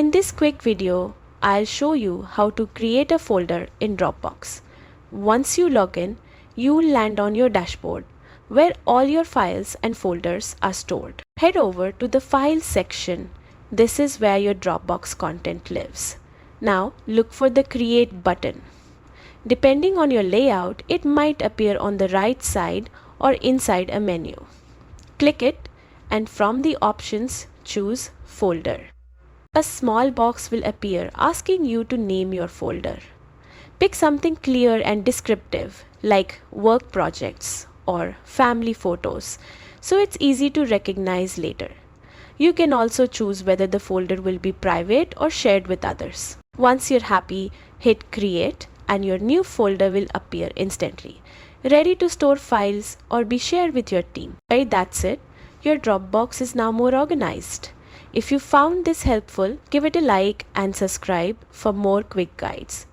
In this quick video, I'll show you how to create a folder in Dropbox. Once you log in, you'll land on your dashboard where all your files and folders are stored. Head over to the Files section. This is where your Dropbox content lives. Now look for the Create button. Depending on your layout, it might appear on the right side or inside a menu. Click it and from the options choose Folder. A small box will appear asking you to name your folder. Pick something clear and descriptive like work projects or family photos so it's easy to recognize later. You can also choose whether the folder will be private or shared with others. Once you're happy, hit Create and your new folder will appear instantly, ready to store files or be shared with your team. Right, that's it. Your Dropbox is now more organized. If you found this helpful, give it a like and subscribe for more quick guides.